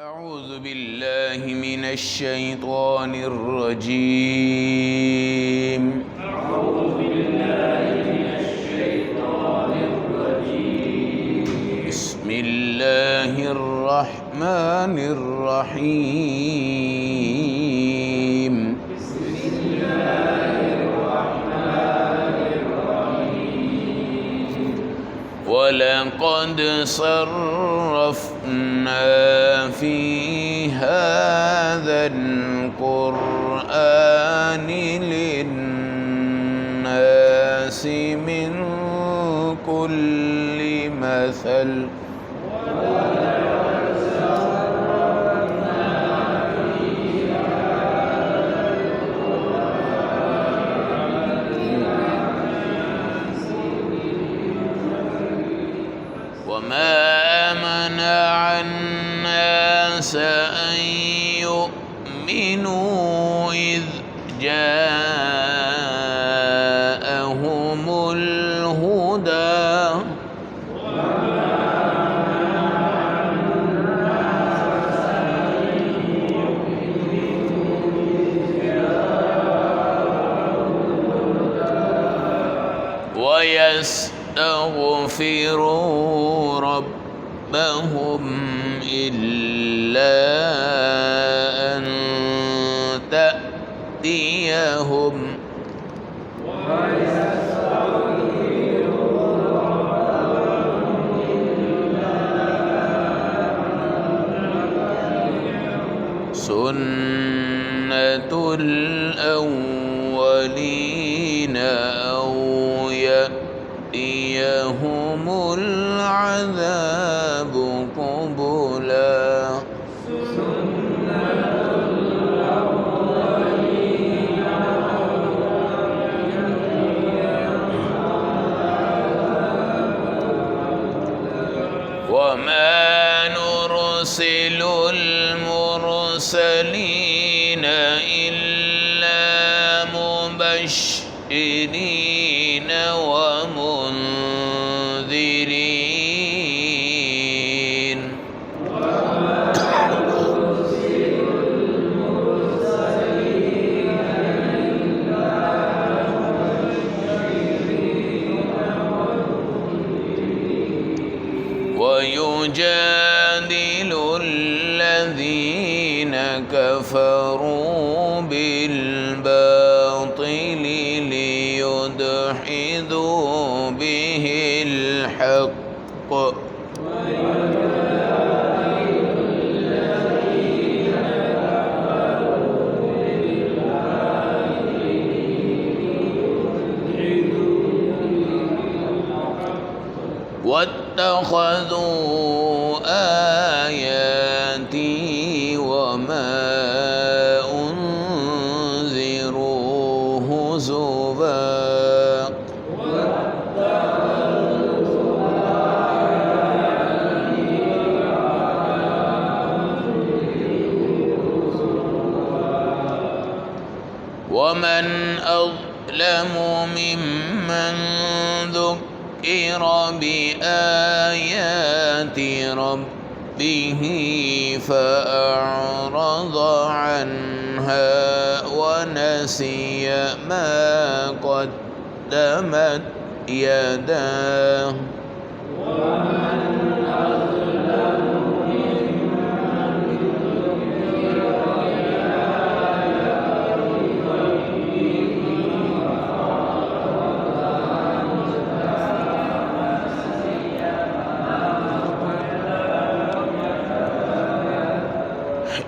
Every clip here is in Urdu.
أعوذ بالله من الشيطان الرجيم. بسم الله الرحمن الرحيم. ولقد صرفنا في هذا القرآن للناس من كل مثل وما منع الناس أن يؤمنوا إذ جاءهم الهدى ويستغفروا ربهم إلا أن تأتيهم سنة الأولين أو يأتيهم العذاب قبلا وما نرسل المرسلين إلا مبشرين ومنذرين ويجادل الذين كفروا بالباطل ليدحضوا به الحق واتخذوا آياتي وما أنذروا هزوا ومن أظلم ممن ذكر بآيات ربه فأعرض عنها ونسي ما قدمت يداه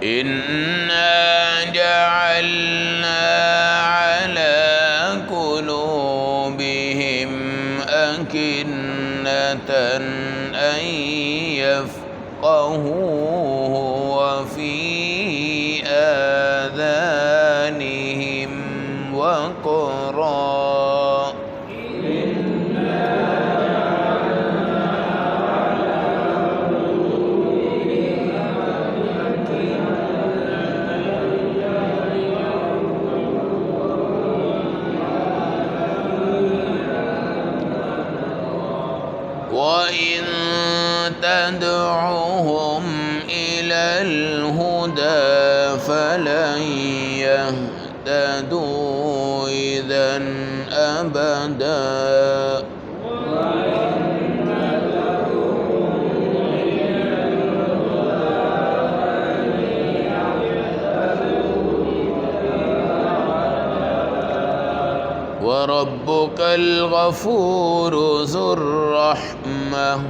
إنا جعلنا على قلوبهم أكنة أن يفقهوه وفي آذانهم وقرا وإن تدعوهم إلى الهدى فلن يهتدوا إذا أبدا وربك الغفور ذو الرحمة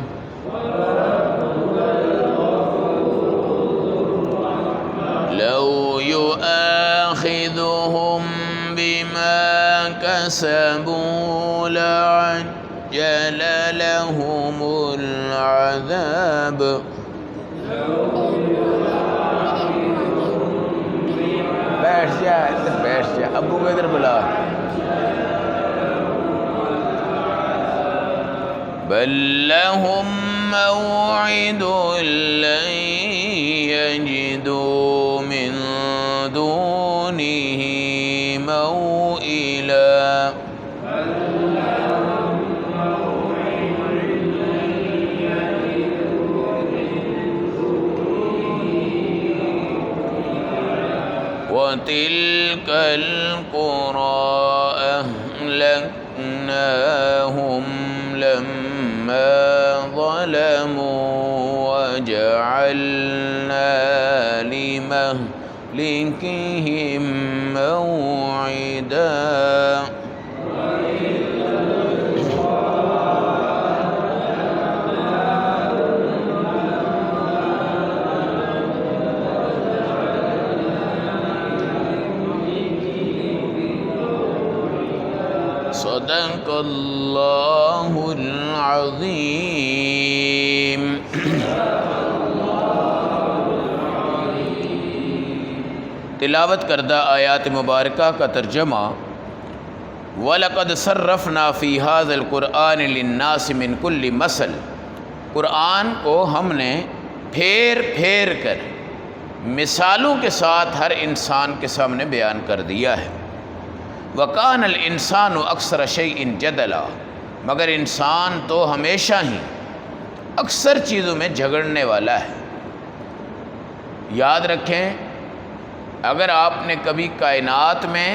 لو يؤاخذهم بما كسبوا لعجل لهم العذاب بیٹھ جا ابو کو ادھر بلا بل لهم موعد لن يجدوا من دونه موئلا وتلك القرى أهلكناهم لما ظلموا وجعلنا لمهلكهم موعدا صدق اللہ العظیم. تلاوت کردہ آیات مبارکہ کا ترجمہ وَلَقَدْ صَرَّفْنَا فِي هَذَا الْقُرْآنِ لِلنَّاسِ مِنْ كُلِّ مَثَلٍ قرآن کو ہم نے پھیر پھیر کر مثالوں کے ساتھ ہر انسان کے سامنے بیان کر دیا ہے. وَكَانَ الْإِنسَانُ أَكْثَرَ شَيْءٍ جَدَلًا مگر انسان تو ہمیشہ ہی اکثر چیزوں میں جھگڑنے والا ہے. یاد رکھیں اگر آپ نے کبھی کائنات میں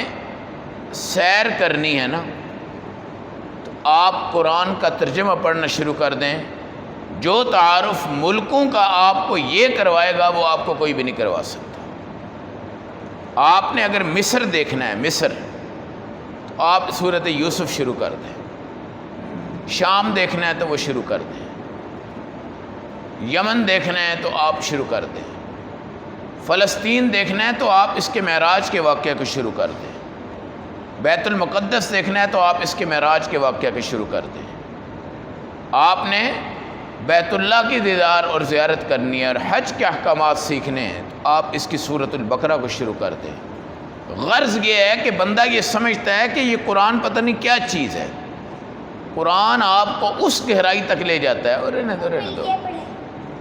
سیر کرنی ہے نا تو آپ قرآن کا ترجمہ پڑھنا شروع کر دیں. جو تعارف ملکوں کا آپ کو یہ کروائے گا وہ آپ کو کوئی بھی نہیں کروا سکتا. آپ نے اگر مصر دیکھنا ہے مصر تو آپ سورۃ یوسف شروع کر دیں. شام دیکھنا ہے تو وہ شروع کر دیں. یمن دیکھنا ہے تو آپ شروع کر دیں. فلسطین دیکھنا ہے تو آپ اس کے معراج کے واقعہ کو شروع کر دیں. بیت المقدس دیکھنا ہے تو آپ اس کے معراج کے واقعہ کو شروع کر دیں. آپ نے بیت اللہ کی دیدار اور زیارت کرنی ہے اور حج کے احکامات سیکھنے ہیں تو آپ اس کی سورۃ البقرہ کو شروع کر دیں. غرض یہ ہے کہ بندہ یہ سمجھتا ہے کہ یہ قرآن پتہ نہیں کیا چیز ہے. قرآن آپ کو اس گہرائی تک لے جاتا ہے اور رہنے دو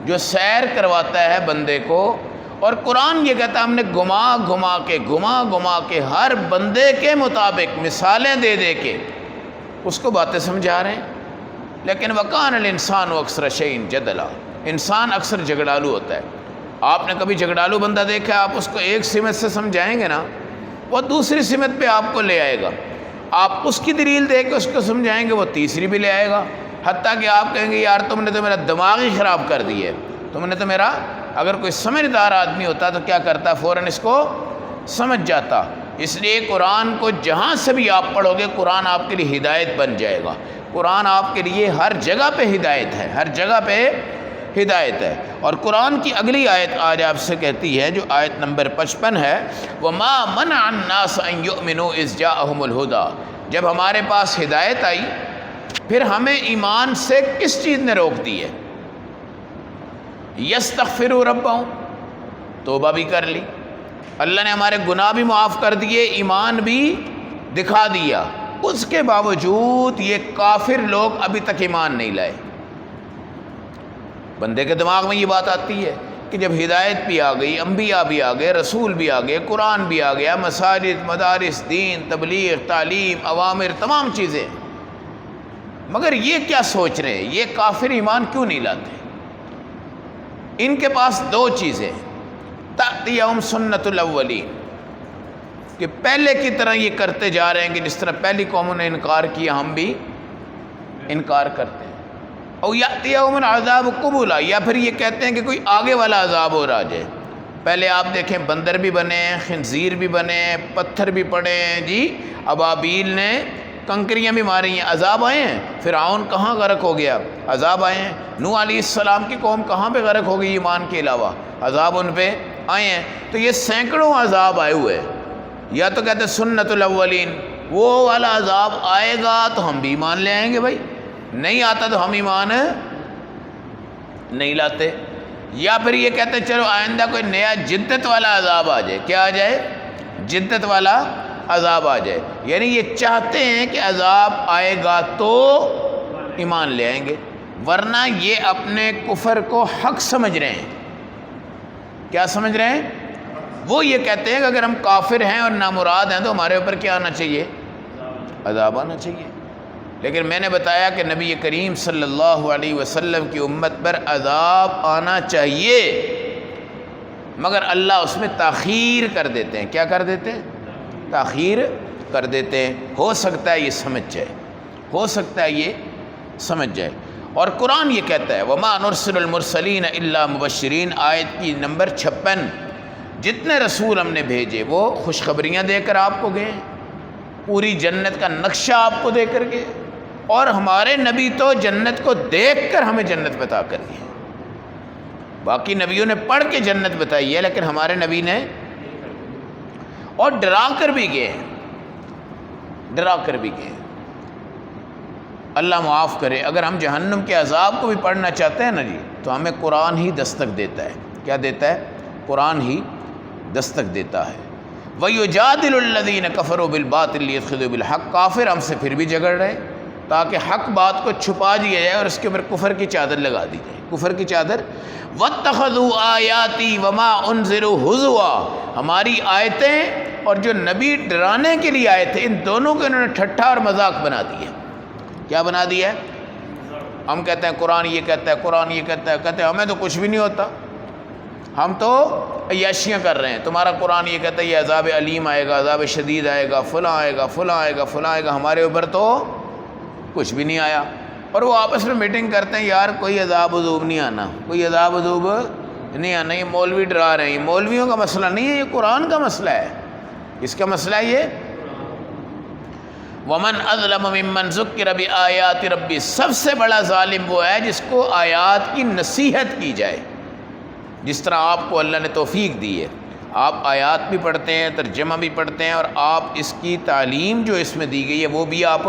جو سیر کرواتا ہے بندے کو. اور قرآن یہ کہتا ہے ہم نے گھما گھما کے ہر بندے کے مطابق مثالیں دے دے کے اس کو باتیں سمجھا رہے ہیں. لیکن وَكَانَ الْإِنسَانُ أَكْثَرَ شَيْءٍ جَدَلًا انسان اکثر جھگڑالو ہوتا ہے. آپ نے کبھی جھگڑالو بندہ دیکھا آپ اس کو ایک سمت سے سمجھائیں گے نا وہ دوسری سمت پہ آپ کو لے آئے گا. آپ اس کی دلیل دے کے اس کو سمجھائیں گے وہ تیسری بھی لے آئے گا. حتیٰ کہ آپ کہیں گے یار تم نے تو میرا دماغ ہی خراب کر دی ہے. تم نے تو میرا اگر کوئی سمجھدار آدمی ہوتا تو کیا کرتا فوراً اس کو سمجھ جاتا. اس لیے قرآن کو جہاں سے بھی آپ پڑھو گے قرآن آپ کے لیے ہدایت بن جائے گا. قرآن آپ کے لیے ہر جگہ پہ ہدایت ہے ہر جگہ پہ ہدایت ہے. اور قرآن کی اگلی آیت آج آپ سے کہتی ہے جو آیت نمبر 55 ہے وَمَا مَنَعَ النَّاسَ أَن يُؤْمِنُوا إِذْ جَاءَهُمُ الْهُدَى جب ہمارے پاس ہدایت آئی پھر ہمیں ایمان سے کس چیز نے روک دی ہے. یستغفروا ربہم توبہ بھی کر لی اللہ نے ہمارے گناہ بھی معاف کر دیے ایمان بھی دکھا دیا. اس کے باوجود یہ کافر لوگ ابھی تک ایمان نہیں لائے. بندے کے دماغ میں یہ بات آتی ہے کہ جب ہدایت بھی آ گئی انبیاء بھی آ گئے رسول بھی آ گئے قرآن بھی آ گیا مساجد مدارس دین تبلیغ تعلیم اوامر تمام چیزیں مگر یہ کیا سوچ رہے ہیں یہ کافر ایمان کیوں نہیں لاتے. ان کے پاس دو چیزیں تأتیہم سنت الاولین، کہ پہلے کی طرح یہ کرتے جا رہے ہیں کہ جس طرح پہلی قوموں نے انکار کیا ہم بھی انکار کرتے ہیں۔ او یأتیہم العذاب قبولا، یا پھر یہ کہتے ہیں کہ کوئی آگے والا عذاب اور آ جائے۔ پہلے آپ دیکھیں بندر بھی بنے ہیں، خنزیر بھی بنے ہیں، پتھر بھی پڑے ہیں جی، ابابیل نے کنکریاں بھی ماری ہیں، عذاب آئے ہیں۔ فرعون کہاں غرق ہو گیا، عذاب آئے ہیں۔ نوح علیہ السلام کی قوم کہاں پہ غرق ہو گئی ایمان کے علاوہ، عذاب ان پہ آئے ہیں۔ تو یہ سینکڑوں عذاب آئے ہوئے ہیں۔ یا تو کہتے ہیں سنت الاولین، وہ والا عذاب آئے گا تو ہم بھی ایمان لے آئیں گے بھائی، نہیں آتا تو ہم ایمان نہیں لاتے۔ یا پھر یہ کہتے ہیں چلو آئندہ کوئی نیا جدت والا عذاب آ جائے، کیا آ جائے، جدت والا عذاب آ جائے۔ یعنی یہ چاہتے ہیں کہ عذاب آئے گا تو ایمان لے آئیں گے، ورنہ یہ اپنے کفر کو حق سمجھ رہے ہیں۔ کیا سمجھ رہے ہیں؟ وہ یہ کہتے ہیں کہ اگر ہم کافر ہیں اور نامراد ہیں تو ہمارے اوپر کیا آنا چاہیے، عذاب آنا چاہیے۔ لیکن میں نے بتایا کہ نبی کریم صلی اللہ علیہ وسلم کی امت پر عذاب آنا چاہیے، مگر اللہ اس میں تاخیر کر دیتے ہیں۔ کیا کر دیتے ہیں؟ تاخیر کر دیتے ہیں۔ ہو سکتا ہے یہ سمجھ جائے، ہو سکتا ہے یہ سمجھ جائے۔ اور قرآن یہ کہتا ہے وَمَا نُرْسِلُ الْمُرْسَلِينَ إِلَّا مُبَشِّرِينَ، آیت کی نمبر 56۔ جتنے رسول ہم نے بھیجے وہ خوشخبریاں دے کر آپ کو گئے، پوری جنت کا نقشہ آپ کو دے کر گئے، اور ہمارے نبی تو جنت کو دیکھ کر ہمیں جنت بتا کر گئے۔ باقی نبیوں نے پڑھ کے جنت بتائی ہے، لیکن ہمارے نبی نے اور ڈرا کر بھی گئے، ڈرا کر بھی گئے۔ اللہ معاف کرے، اگر ہم جہنم کے عذاب کو بھی پڑھنا چاہتے ہیں نا جی، تو ہمیں قرآن ہی دستک دیتا ہے۔ کیا دیتا ہے؟ قرآن ہی دستک دیتا ہے۔ وَيُجَادِلُ الَّذِينَ كَفَرُوا بِالْبَاطِلِ لِيُدْخِلُوا بِالْحَقِّ، کافر ہم سے پھر بھی جھگڑ رہے تاکہ حق بات کو چھپا دیا جائے اور اس کے اوپر کفر کی چادر لگا دی جائے، کفر کی چادر۔ وَاتَّخَذُوا آیَاتِي وَمَا أُنذِرُوا هُزُوًا، ہماری آیتیں اور جو نبی ڈرانے کے لیے آئے تھے، ان دونوں کو انہوں نے ٹھٹھا اور مذاق بنا دیا۔ کیا بنا دیا ہے؟ ہم کہتے ہیں قرآن یہ کہتا ہے، قرآن یہ کہتا ہے، کہتے ہیں ہمیں تو کچھ بھی نہیں ہوتا، ہم تو عیاشیاں کر رہے ہیں، تمہارا قرآن یہ کہتا ہے یہ عذاب علیم آئے گا، عذاب شدید آئے گا، فلاں آئے گا، فلاں آئے گا، فلاں آئے گا، ہمارے اوپر تو کچھ بھی نہیں آیا۔ اور وہ آپس میں میٹنگ کرتے ہیں، یار کوئی عذاب عذوب نہیں آنا، کوئی عذاب عذوب نہیں آنا، یہ مولوی ڈرا رہے ہیں۔ مولویوں کا مسئلہ نہیں ہے، یہ قرآن کا مسئلہ ہے۔ اس کا مسئلہ یہ وَمَنْ أَظْلَمُ مِمَّنْ ذُكِّرَ بِآيَاتِ رَبِّهِ، سب سے بڑا ظالم وہ ہے جس کو آیات کی نصیحت کی جائے۔ جس طرح آپ کو اللہ نے توفیق دی ہے، آپ آیات بھی پڑھتے ہیں، ترجمہ بھی پڑھتے ہیں، اور آپ اس کی تعلیم جو اس میں دی گئی ہے وہ بھی آپ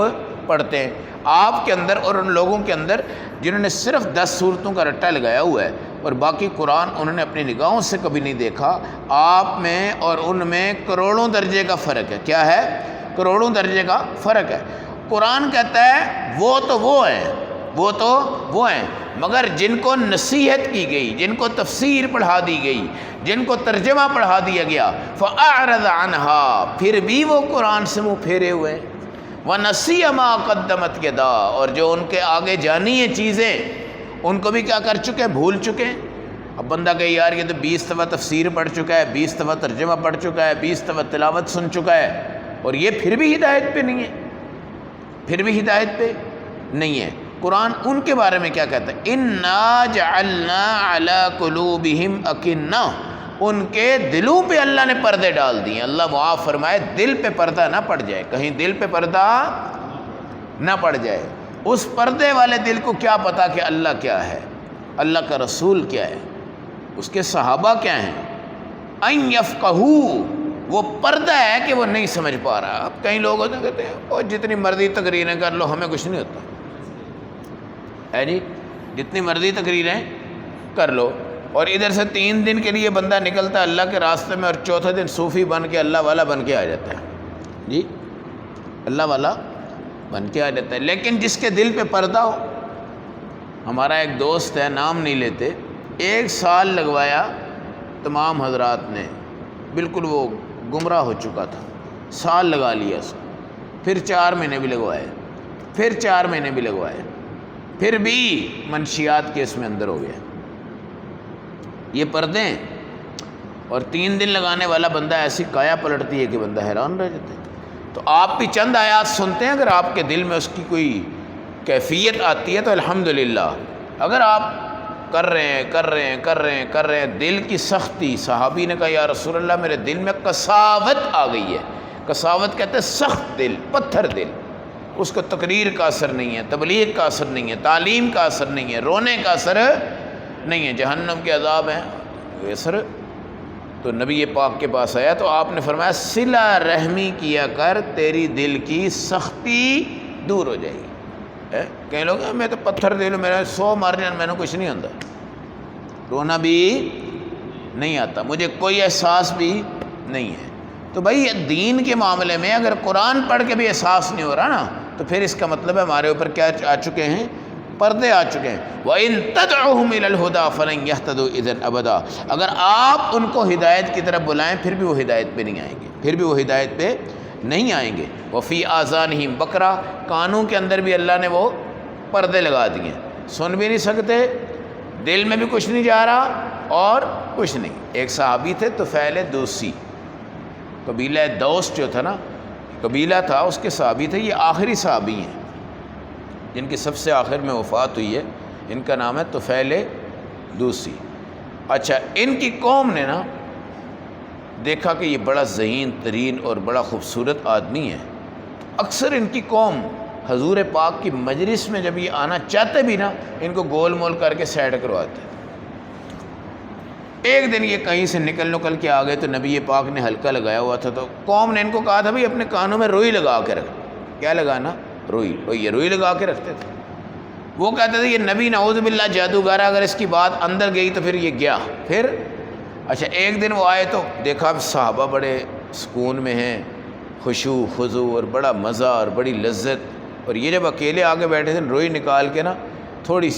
پڑھتے ہیں۔ آپ کے اندر اور ان لوگوں کے اندر جنہوں نے صرف 10 صورتوں کا رٹا لگایا ہوا ہے اور باقی قرآن انہوں نے اپنی نگاہوں سے کبھی نہیں دیکھا، آپ میں اور ان میں کروڑوں درجے کا فرق ہے۔ کیا ہے؟ کروڑوں درجے کا فرق ہے۔ قرآن کہتا ہے وہ تو وہ ہیں، وہ تو وہ ہیں، مگر جن کو نصیحت کی گئی، جن کو تفسیر پڑھا دی گئی، جن کو ترجمہ پڑھا دیا گیا، فَأَعْرَضَ عَنْهَا، پھر بھی وہ قرآن سے منہ پھیرے ہوئے ہیں۔ وَنَسِيَ مَا قَدَّمَتْ يَدَاهُ، اور جو ان کے آگے جانی ہیں چیزیں ان کو بھی کیا کر چکے ہیں؟ بھول چکے ہیں۔ اب بندہ کہے یار یہ تو 20 دفعہ تفسیر پڑھ چکا ہے، 20 دفعہ ترجمہ پڑھ چکا ہے، 20 دفعہ تلاوت سن چکا ہے، اور یہ پھر بھی ہدایت پہ نہیں ہے، پھر بھی ہدایت پہ نہیں ہے۔ قرآن ان کے بارے میں کیا کہتا ہے؟ اِنَّا جَعَلْنَا عَلَىٰ قُلُوبِهِمْ أَكِنَّةً، ان کے دلوں پہ اللہ نے پردے ڈال دیے۔ اللہ معاف فرمائے دل پہ پردہ نہ پڑ جائے، کہیں دل پہ پردہ نہ پڑ جائے۔ اس پردے والے دل کو کیا پتا کہ اللہ کیا ہے، اللہ کا رسول کیا ہے، اس کے صحابہ کیا ہیں۔ اَن يَفْقَهُوا، وہ پردہ ہے کہ وہ نہیں سمجھ پا رہا۔ اب کئی لوگ ہوتے ہیں کہتے ہیں اور جتنی مرضی تقریریں کر لو ہمیں کچھ نہیں ہوتا ہے جی، جتنی مرضی تقریریں کر لو، اور ادھر سے 3 دن کے لیے بندہ نکلتا ہے اللہ کے راستے میں، اور چوتھے دن صوفی بن کے اللہ والا بن کے آ جاتا ہے جی، اللہ والا بن کے آ جاتا ہے۔ لیکن جس کے دل پہ پردہ ہو، ہمارا ایک دوست ہے، نام نہیں لیتے، 1 سال لگوایا تمام حضرات نے، بالکل وہ گمراہ ہو چکا تھا، سال لگا لیا اس کو، پھر 4 مہینے بھی لگوائے، پھر 4 مہینے بھی لگوائے، پھر بھی منشیات کے اس میں اندر ہو گیا۔ یہ پردے ہیں۔ اور 3 دن لگانے والا بندہ ایسی کایا پلٹتی ہے کہ بندہ حیران رہ جاتا ہے۔ تو آپ بھی چند آیات سنتے ہیں، اگر آپ کے دل میں اس کی کوئی کیفیت آتی ہے تو الحمدللہ۔ اگر آپ کر رہے ہیں دل کی سختی، صحابی نے کہا یا رسول اللہ میرے دل میں قساوت آ گئی ہے۔ قساوت کہتے ہیں سخت دل، پتھر دل، اس کو تقریر کا اثر نہیں ہے، تبلیغ کا اثر نہیں ہے، تعلیم کا اثر نہیں ہے، رونے کا اثر نہیں ہے، جہنم کے عذاب ہیں وہ اثر۔ تو نبی پاک کے پاس آیا تو آپ نے فرمایا صلہ رحمی کیا کر، تیری دل کی سختی دور ہو جائے گی۔ کئی لوگ ہیں میں تو پتھر دل ہوں، میرا 100 مار جان میں نے کچھ نہیں ہوتا، رونا بھی نہیں آتا، مجھے کوئی احساس بھی نہیں ہے۔ تو بھائی دین کے معاملے میں اگر قرآن پڑھ کے بھی احساس نہیں ہو رہا نا، تو پھر اس کا مطلب ہے ہمارے اوپر کیا آ چکے ہیں؟ پردے آ چکے ہیں۔ وَإِن تَدْعُهُمْ إِلَى الْهُدَىٰ فَلَن يَهْتَدُوا إِذًا أَبَدًا، اگر آپ ان کو ہدایت کی طرف بلائیں پھر بھی وہ ہدایت پہ نہیں آئیں گے، پھر بھی وہ ہدایت پہ نہیں آئیں گے۔ وَفِي آذَانِهِمْ وَقْرًا، کانوں کے اندر بھی اللہ نے وہ پردے لگا دیے، سن بھی نہیں سکتے، دل میں بھی کچھ نہیں جا رہا اور کچھ نہیں۔ ایک صحابی تھے طفیل دوسی، قبیلہ دوس جو تھا نا، قبیلہ تھا، اس کے صحابی تھے، یہ آخری صحابی ہیں جن کی سب سے آخر میں وفات ہوئی ہے، ان کا نام ہے طفیل دوسی۔ اچھا، ان کی قوم نے نا دیکھا کہ یہ بڑا ذہین ترین اور بڑا خوبصورت آدمی ہے، اکثر ان کی قوم حضور پاک کی مجلس میں جب یہ آنا چاہتے بھی نا، ان کو گول مول کر کے سیٹ کرواتے۔ ایک دن یہ کہیں سے نکل کے آ گئے تو نبی پاک نے حلقہ لگایا ہوا تھا، تو قوم نے ان کو کہا تھا بھائی اپنے کانوں میں روئی لگا کے رکھ۔ کیا لگانا؟ روئی۔ یہ روئی لگا کے رکھتے تھے۔ وہ کہتے تھے یہ نبی نعوذ باللہ جادوگر، اگر اس کی بات اندر گئی تو پھر یہ گیا۔ پھر اچھا ایک دن وہ آئے تو دیکھا صحابہ بڑے سکون میں ہیں، خشوع خضوع اور بڑا مزہ اور بڑی لذت، اور یہ جب اکیلے آگے بیٹھے تھے روئی نکال کے نا تھوڑی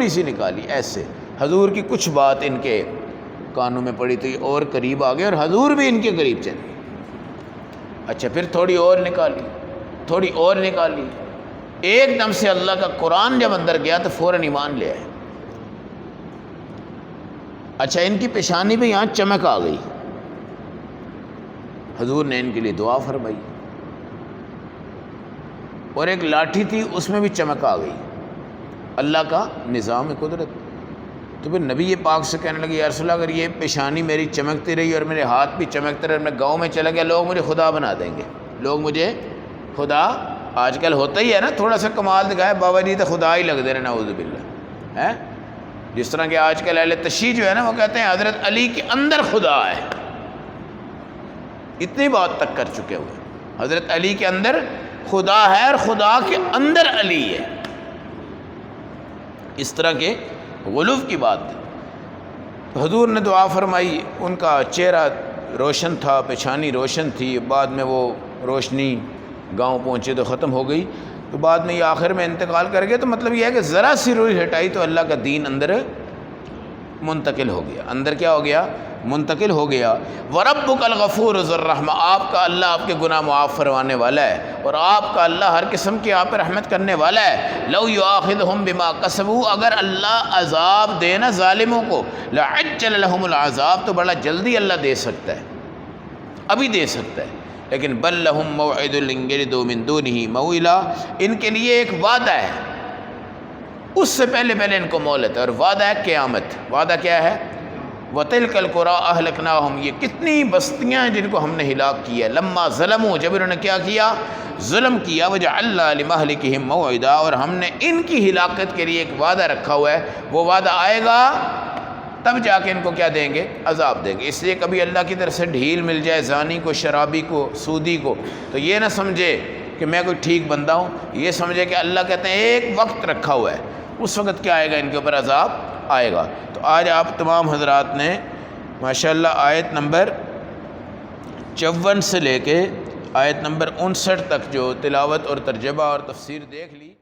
سی نکالی ایسے، حضور کی کچھ بات ان کے کانوں میں پڑی تو یہ اور قریب آ گئے اور حضور بھی ان کے قریب چلے۔ اچھا پھر تھوڑی اور نکالی، ایک دم سے اللہ کا قرآن جب اندر گیا تو فوراً ایمان لے آئے۔ اچھا ان کی پیشانی پہ یہاں چمک آ گئی، حضور نے ان کے لیے دعا فرمائی، اور ایک لاٹھی تھی اس میں بھی چمک آ گئی، اللہ کا نظام قدرت۔ تو پھر نبی پاک سے کہنے لگے یا رسول اللہ اگر یہ پیشانی میری چمکتی رہی اور میرے ہاتھ بھی چمکتے رہے، میں گاؤں میں چلا گیا، لوگ مجھے خدا بنا دیں گے، لوگ مجھے خدا، آج کل ہوتا ہی ہے نا، تھوڑا سا کمال دکھائے بابا جی تو خدا ہی لگ دے رہے نعوذ باللہ ہے۔ جس طرح کہ آج کل اہل تشیع جو ہے نا وہ کہتے ہیں حضرت علی کے اندر خدا ہے، اتنی بات تک کر چکے ہوئے، حضرت علی کے اندر خدا ہے اور خدا کے اندر علی ہے، اس طرح کے غلو کی بات تھی۔ حضور نے دعا فرمائی، ان کا چہرہ روشن تھا، پیشانی روشن تھی، بعد میں وہ روشنی گاؤں پہنچے تو ختم ہو گئی، تو بعد میں یہ آخر میں انتقال کر گئے۔ تو مطلب یہ ہے کہ ذرا سی روئی ہٹائی تو اللہ کا دین اندر منتقل ہو گیا، اندر کیا ہو گیا؟ منتقل ہو گیا۔ وَرَبُّكَ الْغَفُورُ ذُو الرَّحْمَةِ، آپ کا اللہ آپ کے گناہ معاف فرمانے والا ہے، اور آپ کا اللہ ہر قسم کی آپ پر رحمت کرنے والا ہے۔ لَوْ يُؤَاخِذُهُم بِمَا كَسَبُوا، اگر اللہ عذاب دے نا ظالموں کو، لَعَجَّلَ لَهُمُ الْعَذَابَ، تو بڑا جلدی اللہ دے سکتا ہے، ابھی دے سکتا ہے، لیکن بل لَهُم مَوْعِدٌ لَن يَجِدُوا مِن دُونِهِ مَوْئِلًا، ان کے لیے ایک وعدہ ہے، اس سے پہلے ان کو مہلت ہے، اور وعدہ ہے قیامت۔ وعدہ کیا ہے؟ وَتِلْكَ الْقُرَىٰ أَهْلَكْنَاهُمْ، یہ کتنی بستیاں ہیں جن کو ہم نے ہلاک کیا، لما ظلموا، جب انہوں نے کیا کیا؟ ظلم کیا، وَجَعَلْنَا لِمَهْلِكِهِمْ مَوْعِدًا، اور ہم نے ان کی ہلاکت کے لیے ایک وعدہ رکھا ہوا ہے، وہ وعدہ آئے گا تب جا کے ان کو کیا دیں گے؟ عذاب دیں گے۔ اس لیے کبھی اللہ کی طرف سے ڈھیل مل جائے زانی کو، شرابی کو، سودی کو، تو یہ نہ سمجھے کہ میں کوئی ٹھیک بندہ ہوں، یہ سمجھے کہ اللہ کہتے ہیں ایک وقت رکھا ہوا ہے، اس وقت کیا آئے گا؟ ان کے اوپر عذاب آئے گا۔ تو آج آپ تمام حضرات نے ماشاءاللہ آیت نمبر 54 سے لے کے آیت نمبر 59 تک جو تلاوت اور ترجمہ اور تفسیر دیکھ لی۔